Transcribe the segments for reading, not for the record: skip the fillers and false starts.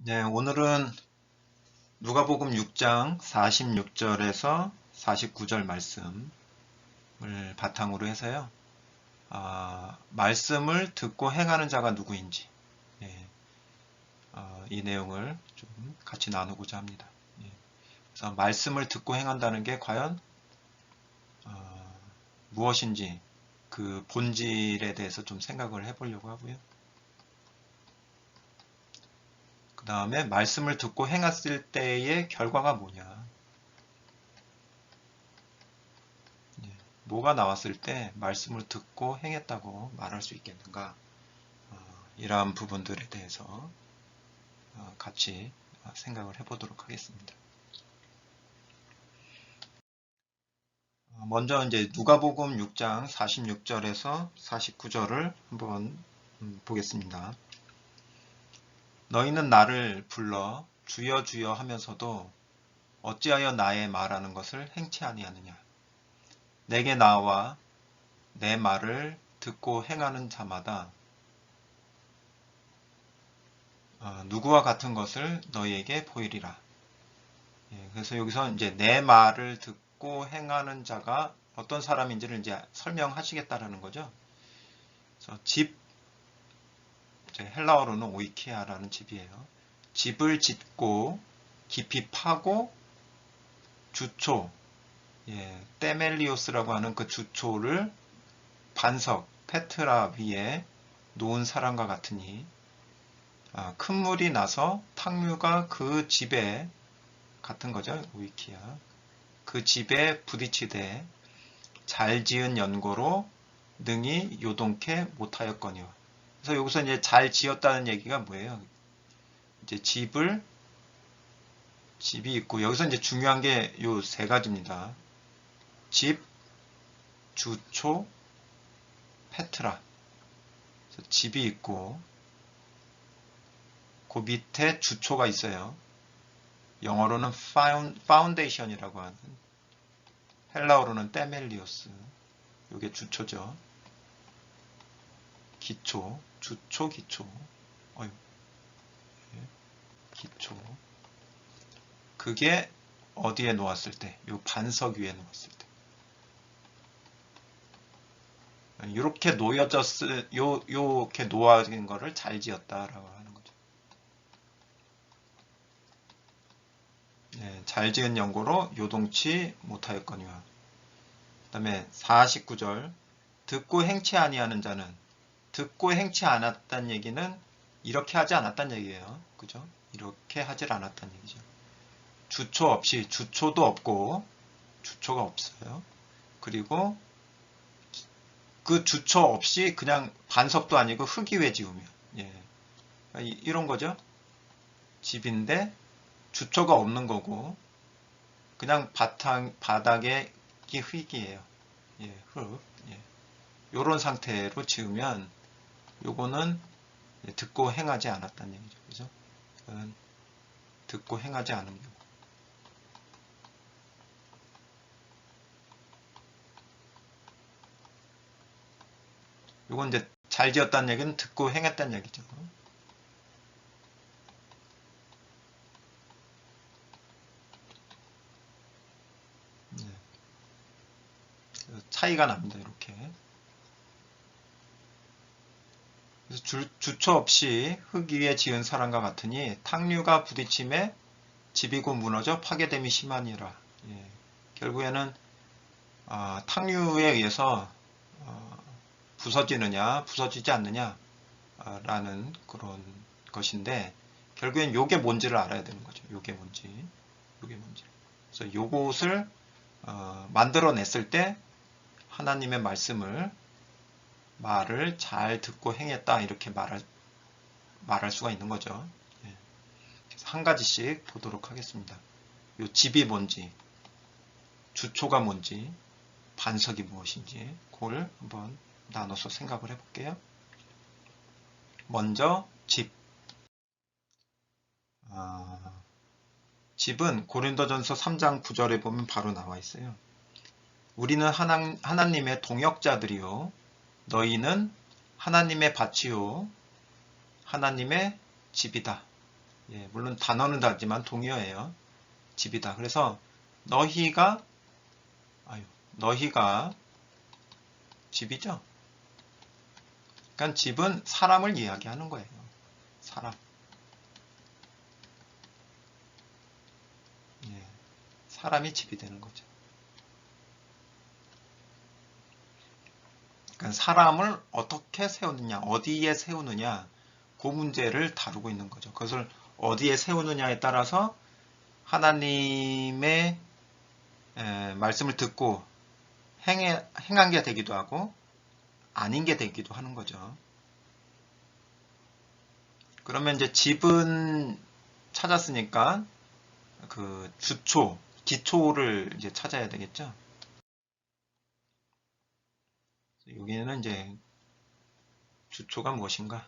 네, 오늘은 누가복음 6장 46절에서 49절 말씀을 바탕으로 해서요. 말씀을 듣고 행하는 자가 누구인지 이 내용을 좀 같이 나누고자 합니다. 그래서 말씀을 듣고 행한다는 게 과연 무엇인지 그 본질에 대해서 좀 생각을 해보려고 하고요. 그 다음에 말씀을 듣고 행했을 때의 결과가 뭐냐. 뭐가 나왔을 때 말씀을 듣고 행했다고 말할 수 있겠는가. 이러한 부분들에 대해서 같이 생각을 해보도록 하겠습니다. 먼저 이제 누가복음 6장 46절에서 49절을 한번 보겠습니다. 너희는 나를 불러 주여 주여 하면서도 어찌하여 나의 말하는 것을 행치 아니하느냐. 내게 나와 내 말을 듣고 행하는 자마다 누구와 같은 것을 너희에게 보이리라. 그래서 여기서 이제 내 말을 듣고 행하는 자가 어떤 사람인지를 이제 설명하시겠다라는 거죠. 그래서 집, 헬라어로는 오이키아라는 집이에요. 집을 짓고 깊이 파고 주초, 테멜리오스라고 하는 그 주초를 반석, 페트라 위에 놓은 사람과 같으니 큰 물이 나서 탕류가 그 집에 같은 거죠. 오이키아. 그 집에 부딪히되 잘 지은 연고로 능히 요동케 못하였거니와. 그래서 여기서 이제 잘 지었다는 얘기가 뭐예요? 이제 집이 있고, 여기서 이제 중요한 게 요 세 가지입니다. 집, 주초, 페트라. 그래서 집이 있고, 그 밑에 주초가 있어요. 영어로는 foundation이라고 하는, 헬라어로는 테멜리오스. 요게 주초죠. 기초, 주초, 기초. 기초. 그게 어디에 놓았을 때? 요 반석 위에 놓았을 때. 이렇게 요렇게 놓아진 거를 잘 지었다라고 하는 거죠. 잘 지은 연고로 요동치 못하였거니와. 그 다음에 49절. 듣고 행치 아니하는 자는, 듣고 행치 않았다는 얘기는 이렇게 하지 않았다는 얘기예요. 그죠? 이렇게 하질 않았다는 얘기죠. 주초 없이, 주초도 없고, 주초가 없어요. 그리고 그 주초 없이 그냥 반석도 아니고 흙 위에 지으면, 이런 거죠. 집인데 주초가 없는 거고, 그냥 바닥에 흙이에요. 흙. 요런 상태로 지으면, 요거는 듣고 행하지 않았다는 얘기죠. 그죠? 듣고 행하지 않은 경우. 요건 이제 잘 지었다는 얘기는 듣고 행했다는 얘기죠. 차이가 납니다. 이렇게. 그래서 주초 없이 흙 위에 지은 사람과 같으니 탕류가 부딪힘에 집이고 무너져 파괴됨이 심하니라. 결국에는 탕류에 의해서 부서지느냐 부서지지 않느냐 라는 그런 것인데, 결국엔 요게 뭔지를 알아야 되는 거죠. 요게 뭔지. 그래서 요것을 만들어냈을 때 하나님의 말을 잘 듣고 행했다, 이렇게 말할 수가 있는 거죠. 그래서 한 가지씩 보도록 하겠습니다. 요 집이 뭔지, 주초가 뭔지, 반석이 무엇인지 그걸 한번 나눠서 생각을 해볼게요. 먼저 집. 집은 고린도전서 3장 9절에 보면 바로 나와 있어요. 우리는 하나님의 동역자들이요, 너희는 하나님의 밭이요 하나님의 집이다. 예, 물론 단어는 다르지만 동의어예요. 집이다. 그래서 너희가 너희가 집이죠. 그러니까 집은 사람을 이야기하는 거예요. 사람. 예, 사람이 집이 되는 거죠. 그러니까 사람을 어떻게 세우느냐, 어디에 세우느냐, 그 문제를 다루고 있는 거죠. 그것을 어디에 세우느냐에 따라서 하나님의 말씀을 듣고 행한 게 되기도 하고 아닌 게 되기도 하는 거죠. 그러면 이제 집은 찾았으니까 그 주초, 기초를 이제 찾아야 되겠죠. 여기는 이제 주초가 무엇인가?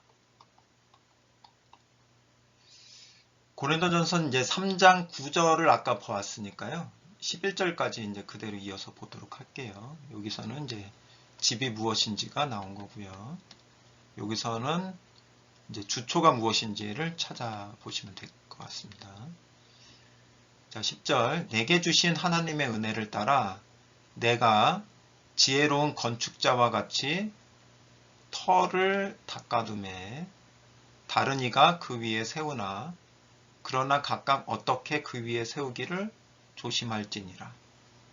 고린도전서 이제 3장 9절을 아까 보았으니까요. 11절까지 이제 그대로 이어서 보도록 할게요. 여기서는 이제 집이 무엇인지가 나온 거고요. 여기서는 이제 주초가 무엇인지를 찾아보시면 될 것 같습니다. 자, 10절. 내게 주신 하나님의 은혜를 따라 내가 지혜로운 건축자와 같이 터를 닦아둠에 다른 이가 그 위에 세우나 그러나 각각 어떻게 그 위에 세우기를 조심할지니라.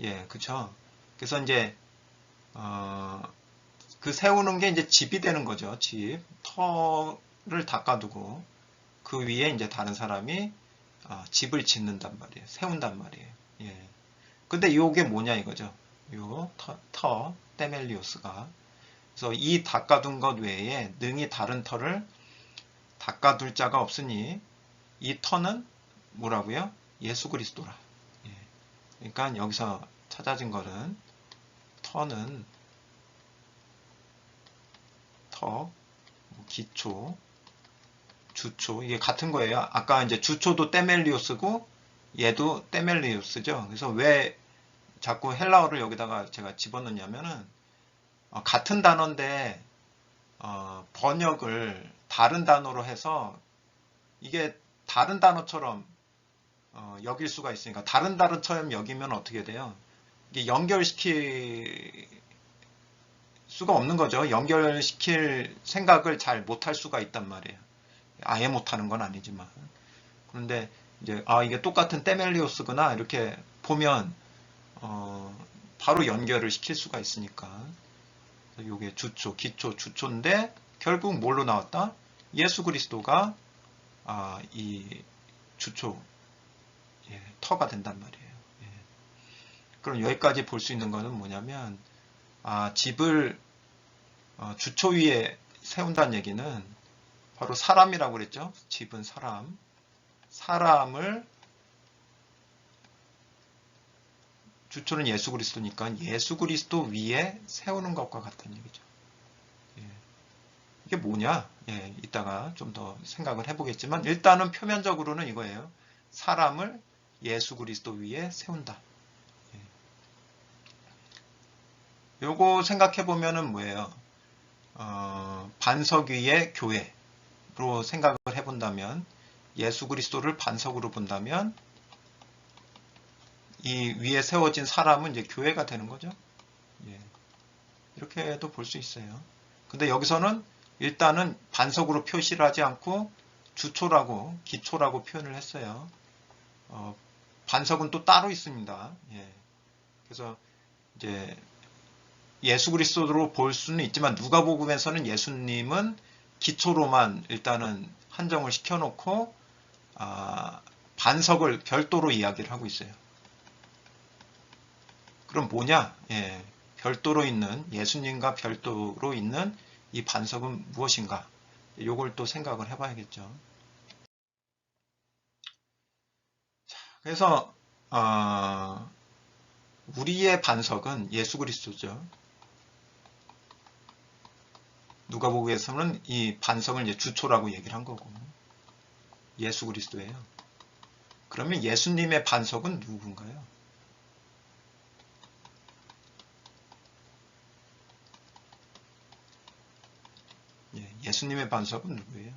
예, 그쵸? 그래서 이제 그 세우는 게 이제 집이 되는 거죠. 집. 터를 닦아두고 그 위에 이제 다른 사람이 집을 짓는단 말이에요. 세운단 말이에요. 예. 근데 요게 뭐냐 이거죠. 요 터, 테멜리오스가. 그래서 이 닦아둔 것 외에 능히 다른 터를 닦아둘 자가 없으니 이 터는 뭐라고요? 예수 그리스도라. 예. 그러니까 여기서 찾아진 거는 터는 터, 기초, 주초 이게 같은 거예요. 아까 이제 주초도 테멜리오스고 얘도 테멜리오스죠. 그래서 왜 자꾸 헬라어를 여기다가 제가 집어넣냐면은 같은 단어인데 번역을 다른 단어로 해서 이게 다른 단어처럼 여길 수가 있으니까 다른 단어처럼 여기면 어떻게 돼요? 이게 연결시킬 수가 없는 거죠. 연결시킬 생각을 잘 못할 수가 있단 말이에요. 아예 못하는 건 아니지만. 그런데 이제 이게 똑같은 테멜리오스구나 이렇게 보면 바로 연결을 시킬 수가 있으니까. 이게 주초, 기초, 주초인데 결국 뭘로 나왔다? 예수 그리스도가 이 주초, 예, 터가 된단 말이에요. 예. 그럼 여기까지 볼 수 있는 것은 뭐냐면 집을 주초 위에 세운다는 얘기는 바로 사람이라고 그랬죠. 집은 사람. 사람을 주초는 예수 그리스도니까 예수 그리스도 위에 세우는 것과 같다는 얘기죠. 예. 이게 뭐냐? 예, 이따가 좀 더 생각을 해보겠지만 일단은 표면적으로는 이거예요. 사람을 예수 그리스도 위에 세운다. 예. 요거 생각해 보면은 뭐예요? 반석 위에 교회로 생각을 해본다면 예수 그리스도를 반석으로 본다면 이 위에 세워진 사람은 이제 교회가 되는 거죠. 예. 이렇게도 볼 수 있어요. 근데 여기서는 일단은 반석으로 표시를 하지 않고 주초라고 기초라고 표현을 했어요. 반석은 또 따로 있습니다. 예. 그래서 이제 예수 그리스도로 볼 수는 있지만 누가복음에서는 예수님은 기초로만 일단은 한정을 시켜놓고 반석을 별도로 이야기를 하고 있어요. 그럼 뭐냐? 예, 별도로 있는 예수님과 별도로 있는 이 반석은 무엇인가? 이걸 또 생각을 해봐야겠죠. 그래서 우리의 반석은 예수 그리스도죠. 누가복음에서는 이 반석을 이제 주초라고 얘기를 한 거고 예수 그리스도예요. 그러면 예수님의 반석은 누군가요? 예, 예수님의 반석은 누구예요?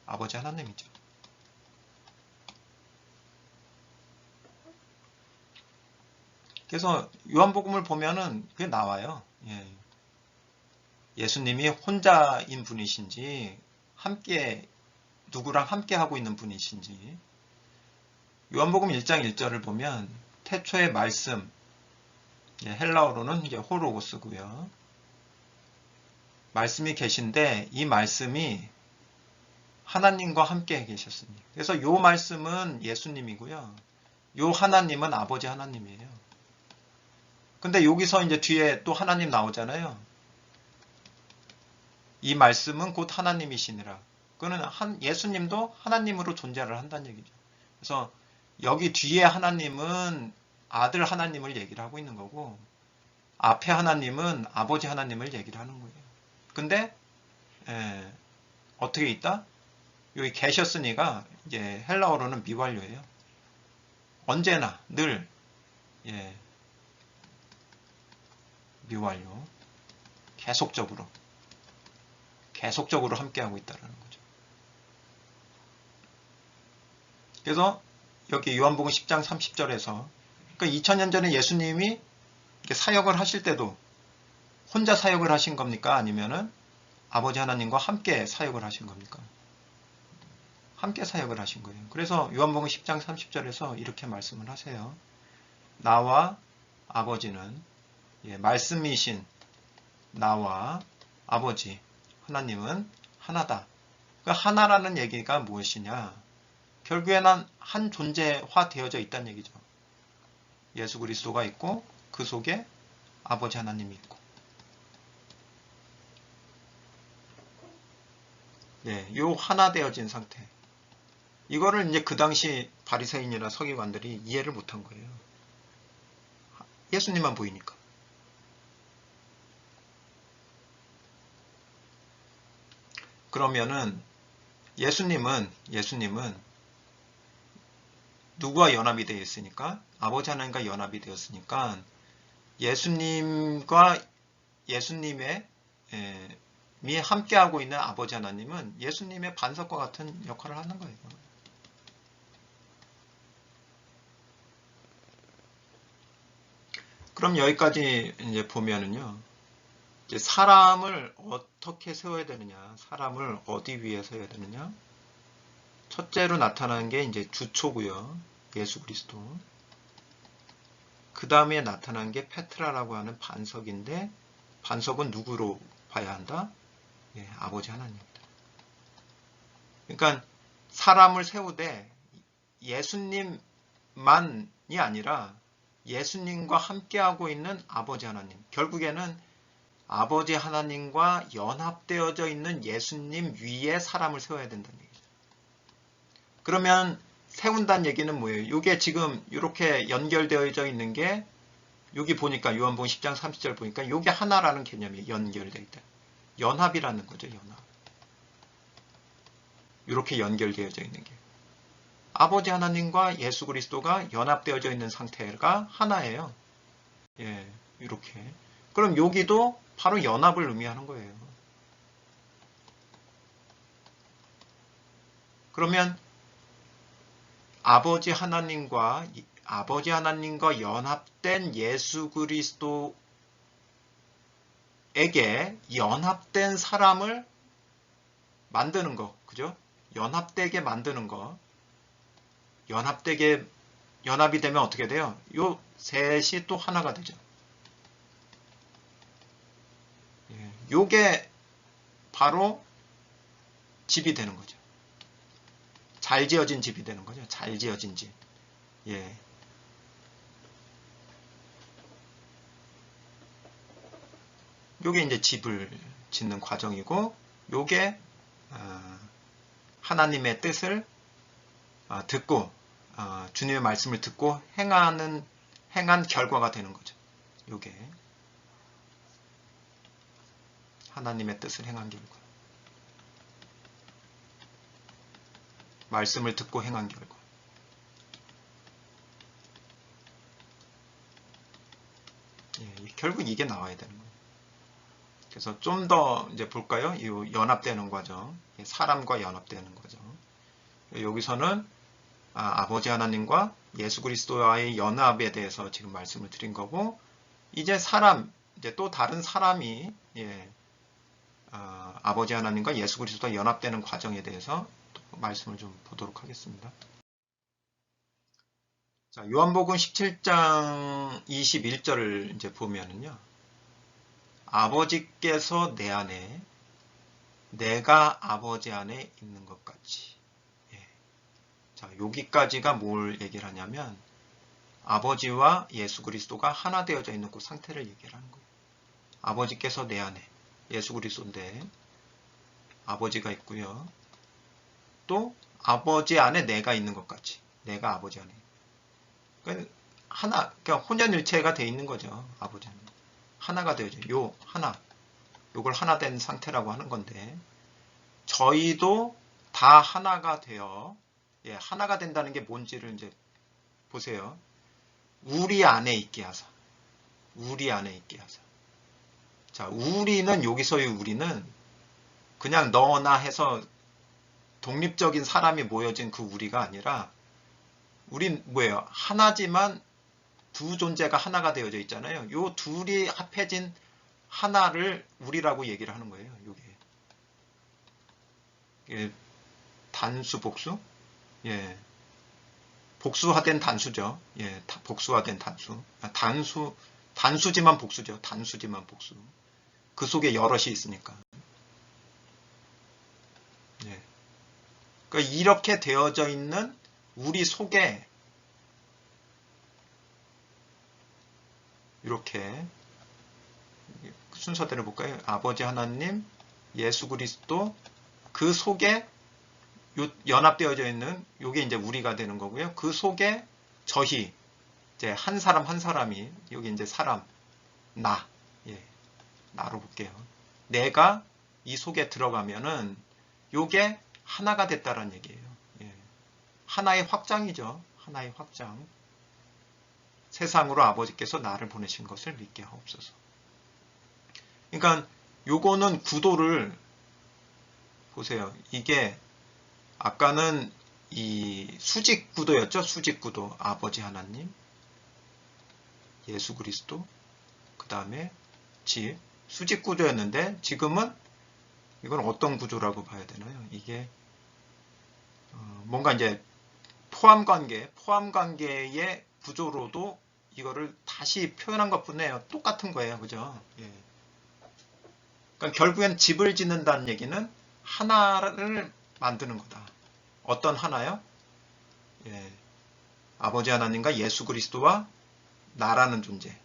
아버지 하나님이죠. 그래서 요한복음을 보면은 그게 나와요. 예. 예수님이 혼자인 분이신지 함께 누구랑 함께 하고 있는 분이신지. 요한복음 1장 1절을 보면 태초의 말씀, 헬라어로는 이제 호로고스고요. 말씀이 계신데 이 말씀이 하나님과 함께 계셨습니다. 그래서 요 말씀은 예수님이고요. 요 하나님은 아버지 하나님이에요. 근데 여기서 이제 뒤에 또 하나님 나오잖아요. 이 말씀은 곧 하나님이시니라. 그거는 예수님도 하나님으로 존재를 한다는 얘기죠. 그래서 여기 뒤에 하나님은 아들 하나님을 얘기를 하고 있는 거고 앞에 하나님은 아버지 하나님을 얘기를 하는 거예요. 근데 어떻게 있다? 여기 계셨으니가 이제 헬라어로는 미완료예요. 언제나 늘 미완료. 계속적으로 함께하고 있다는 거죠. 그래서 여기 요한복음 10장 30절에서 그러니까 2000년 전에 예수님이 사역을 하실 때도 혼자 사역을 하신 겁니까? 아니면은 아버지 하나님과 함께 사역을 하신 겁니까? 함께 사역을 하신 거예요. 그래서 요한복음 10장 30절에서 이렇게 말씀을 하세요. 나와 아버지는 말씀이신 나와 아버지 하나님은 하나다. 그 하나라는 얘기가 무엇이냐? 결국에는 한 존재화 되어져 있다는 얘기죠. 예수 그리스도가 있고 그 속에 아버지 하나님이 있고. 요 하나 되어진 상태. 이거를 이제 그 당시 바리새인이나 서기관들이 이해를 못한 거예요. 예수님만 보이니까. 그러면은 예수님은 누구와 연합이 되어 있으니까? 아버지 하나님과 연합이 되었으니까 예수님의 함께하고 있는 아버지 하나님은 예수님의 반석과 같은 역할을 하는 거예요. 그럼 여기까지 이제 보면은요. 이제 사람을 어떻게 세워야 되느냐? 사람을 어디 위에 세워야 되느냐? 첫째로 나타나는 게 이제 주초고요. 예수 그리스도. 그 다음에 나타난 게 페트라라고 하는 반석인데 반석은 누구로 봐야 한다? 아버지 하나님입니다. 그러니까 사람을 세우되 예수님만이 아니라 예수님과 함께하고 있는 아버지 하나님. 결국에는 아버지 하나님과 연합되어져 있는 예수님 위에 사람을 세워야 된다는 얘기죠. 그러면 세운다는 얘기는 뭐예요? 이게 지금 이렇게 연결되어져 있는 게 여기 보니까 요한복음 10장 30절 보니까 이게 하나라는 개념이 연결되어 있다. 연합이라는 거죠. 연합. 이렇게 연결되어져 있는 게. 아버지 하나님과 예수 그리스도가 연합되어져 있는 상태가 하나예요. 이렇게. 그럼 여기도 바로 연합을 의미하는 거예요. 그러면 아버지 하나님과 연합된 예수 그리스도에게 연합된 사람을 만드는 거, 그죠? 연합되게 만드는 거. 연합이 되면 어떻게 돼요? 요 셋이 또 하나가 되죠. 요게 바로 집이 되는 거죠. 잘 지어진 집이 되는 거죠. 잘 지어진 집. 요게 이제 집을 짓는 과정이고, 요게 하나님의 뜻을 듣고 주님의 말씀을 듣고 행한 결과가 되는 거죠. 요게 하나님의 뜻을 행한 결과. 말씀을 듣고 행한 결과. 결국 이게 나와야 되는 거예요. 그래서 좀 더 이제 볼까요? 이 연합되는 과정, 사람과 연합되는 과정. 여기서는 아버지 하나님과 예수 그리스도와의 연합에 대해서 지금 말씀을 드린 거고, 이제 이제 또 다른 사람이 아버지 하나님과 예수 그리스도와 연합되는 과정에 대해서 또 말씀을 좀 보도록 하겠습니다. 자, 요한복음 17장 21절을 이제 보면은요. 아버지께서 내 안에, 내가 아버지 안에 있는 것 같이. 자, 여기까지가 뭘 얘기를 하냐면 아버지와 예수 그리스도가 하나 되어져 있는 그 상태를 얘기를 하는 거예요. 아버지께서 내 안에, 예수 그리스도인데 아버지가 있고요. 또 아버지 안에 내가 있는 것 같이. 내가 아버지 안에. 그러니까 그러니까 혼연일체가 돼 있는 거죠. 아버지 안에. 하나가 되어져. 요걸 하나 된 상태라고 하는 건데 저희도 다 하나가 되어 하나가 된다는 게 뭔지를 이제 보세요. 우리 안에 있게 하사. 우리 안에 있게 하사. 자, 우리는 여기서의 우리는 그냥 너나 해서 독립적인 사람이 모여진 그 우리가 아니라 우린 뭐예요? 하나지만 두 존재가 하나가 되어져 있잖아요. 요 둘이 합해진 하나를 우리라고 얘기를 하는 거예요. 이게 단수 복수? 복수화된 단수죠. 복수화된 단수. 단수지만 복수죠. 단수지만 복수. 그 속에 여럿이 있으니까. 그러니까 이렇게 되어져 있는 우리 속에 이렇게 순서대로 볼까요? 아버지 하나님, 예수 그리스도, 그 속에 연합되어져 있는 요게 이제 우리가 되는 거고요. 그 속에 저희 이제 한 사람 한 사람이 여기 이제 사람 나로 볼게요. 내가 이 속에 들어가면은 요게 하나가 됐다라는 얘기예요. 하나의 확장이죠. 하나의 확장. 세상으로 아버지께서 나를 보내신 것을 믿게 하옵소서. 그러니까 요거는 구도를 보세요. 이게 아까는 이 수직 구도였죠. 수직 구도. 아버지 하나님, 예수 그리스도, 그 다음에 집. 수직 구조였는데 지금은 이건 어떤 구조라고 봐야 되나요? 이게 뭔가 이제 포함관계의 구조로도 이거를 다시 표현한 것뿐이에요. 똑같은 거예요. 그죠? 그러니까 결국엔 집을 짓는다는 얘기는 하나를 만드는 거다. 어떤 하나요? 아버지 하나님과 예수 그리스도와 나라는 존재가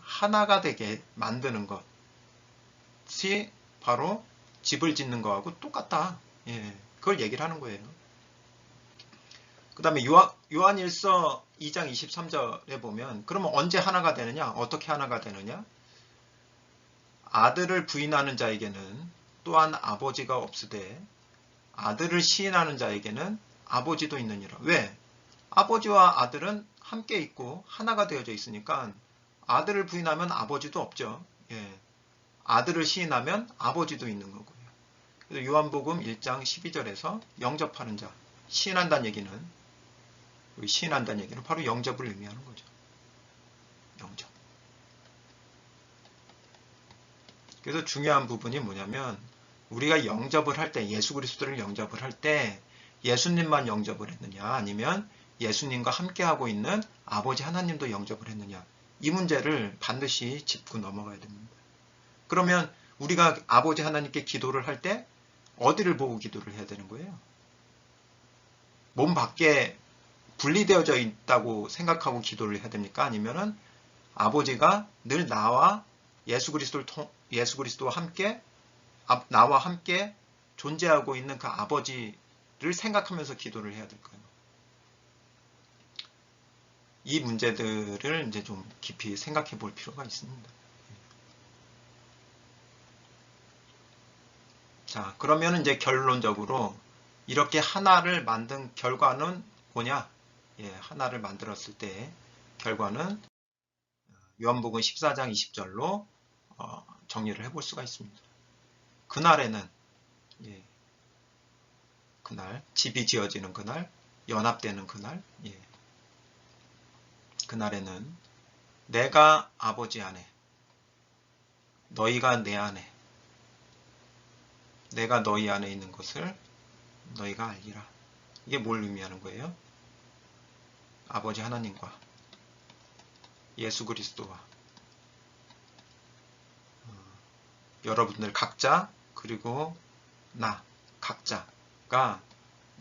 하나가 되게 만드는 것이 바로 집을 짓는 거하고 똑같다. 그걸 얘기를 하는 거예요. 그 다음에 요한일서 2장 23절에 보면 그러면 언제 하나가 되느냐? 어떻게 하나가 되느냐? 아들을 부인하는 자에게는 또한 아버지가 없으되 아들을 시인하는 자에게는 아버지도 있느니라. 왜? 아버지와 아들은 함께 있고 하나가 되어져 있으니까 아들을 부인하면 아버지도 없죠. 아들을 시인하면 아버지도 있는 거고요. 그래서 요한복음 1장 12절에서 영접하는 자, 시인한다는 얘기는 시인한다는 얘기는 바로 영접을 의미하는 거죠. 영접. 그래서 중요한 부분이 뭐냐면 우리가 영접을 할 때, 예수 그리스도를 영접을 할 때 예수님만 영접을 했느냐 아니면 예수님과 함께하고 있는 아버지 하나님도 영접을 했느냐 이 문제를 반드시 짚고 넘어가야 됩니다. 그러면 우리가 아버지 하나님께 기도를 할 때 어디를 보고 기도를 해야 되는 거예요? 몸 밖에 분리되어져 있다고 생각하고 기도를 해야 됩니까? 아니면은 아버지가 늘 나와 예수 그리스도와 함께 나와 함께 존재하고 있는 그 아버지를 생각하면서 기도를 해야 될까요? 이 문제들을 이제 좀 깊이 생각해 볼 필요가 있습니다. 자, 그러면 이제 결론적으로 이렇게 하나를 만든 결과는 뭐냐? 하나를 만들었을 때 결과는 요한복음 14장 20절로 정리를 해볼 수가 있습니다. 그날에는 예, 그날 집이 지어지는 그날, 연합되는 그날, 예, 그날에는 내가 아버지 안에, 너희가 내 안에, 내가 너희 안에 있는 것을 너희가 알리라. 이게 뭘 의미하는 거예요? 아버지 하나님과 예수 그리스도와 여러분들 각자 그리고 나 각자가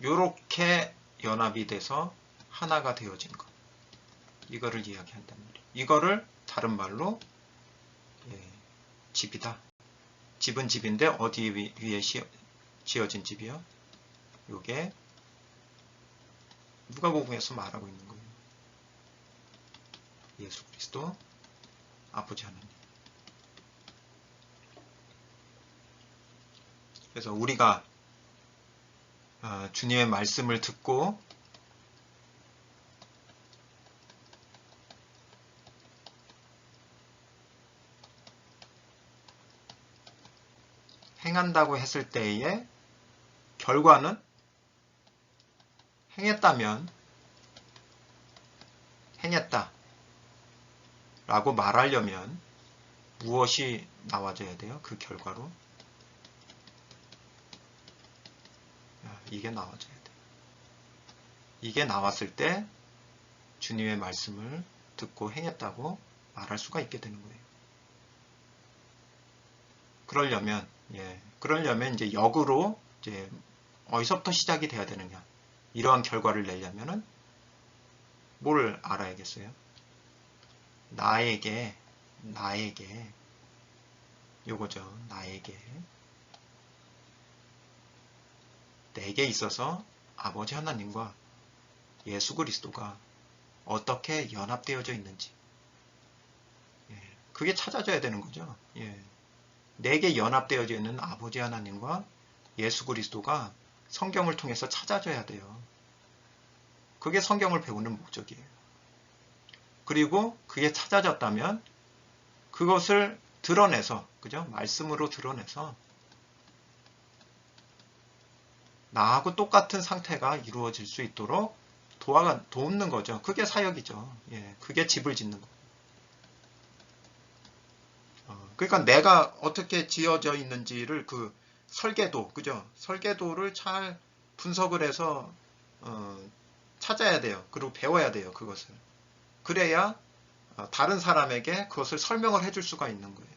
요렇게 연합이 돼서 하나가 되어진 것. 이거를 이야기한단 말이에요. 이거를 다른 말로 예, 집이다. 집은 집인데 어디 위에 지어진 집이요? 요게 누가복음에서 말하고 있는 거예요. 예수 그리스도 아버지 하나님. 그래서 우리가 주님의 말씀을 듣고 행한다고 했을 때의 결과는 행했다면 행했다 라고 말하려면 무엇이 나와줘야 돼요? 그 결과로 이게 나와줘야 돼요. 이게 나왔을 때 주님의 말씀을 듣고 행했다고 말할 수가 있게 되는 거예요. 그러려면 이제 역으로 이제 어디서부터 시작이 돼야 되느냐? 이러한 결과를 내려면은 뭘 알아야겠어요? 나에게 요거죠. 내게 있어서 아버지 하나님과 예수 그리스도가 어떻게 연합되어져 있는지 그게 찾아져야 되는 거죠. 내게 연합되어져 있는 아버지 하나님과 예수 그리스도가 성경을 통해서 찾아져야 돼요. 그게 성경을 배우는 목적이에요. 그리고 그게 찾아졌다면 그것을 드러내서, 그죠? 말씀으로 드러내서 나하고 똑같은 상태가 이루어질 수 있도록 돕는 거죠. 그게 사역이죠. 그게 집을 짓는 거. 그러니까 내가 어떻게 지어져 있는지를 그 설계도, 그죠? 설계도를 잘 분석을 해서 찾아야 돼요. 그리고 배워야 돼요. 그것을. 그래야 다른 사람에게 그것을 설명을 해줄 수가 있는 거예요.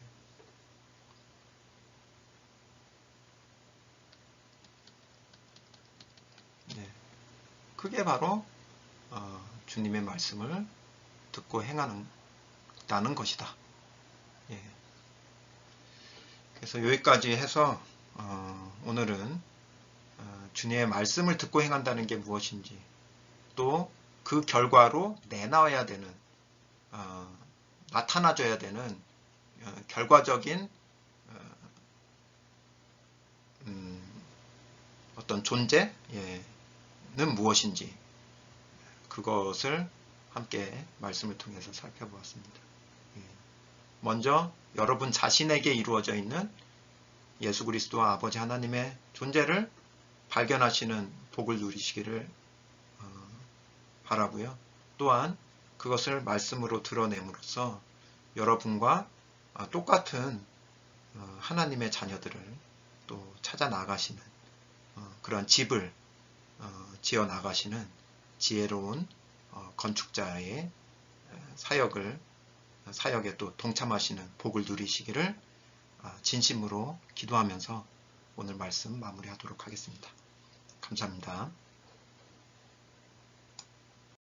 그게 바로 주님의 말씀을 듣고 행하는 것이다. 그래서 여기까지 해서 오늘은 주님의 말씀을 듣고 행한다는 게 무엇인지, 또 그 결과로 내놔야 되는, 나타나줘야 되는 결과적인 어떤 존재는 무엇인지, 그것을 함께 말씀을 통해서 살펴보았습니다. 먼저 여러분 자신에게 이루어져 있는 예수 그리스도와 아버지 하나님의 존재를 발견하시는 복을 누리시기를 바라고요. 또한 그것을 말씀으로 드러냄으로써 여러분과 똑같은 하나님의 자녀들을 또 찾아 나가시는 그런 집을 지어 나가시는 지혜로운 건축자의 사역에 또 동참하시는 복을 누리시기를 진심으로 기도하면서 오늘 말씀 마무리하도록 하겠습니다. 감사합니다.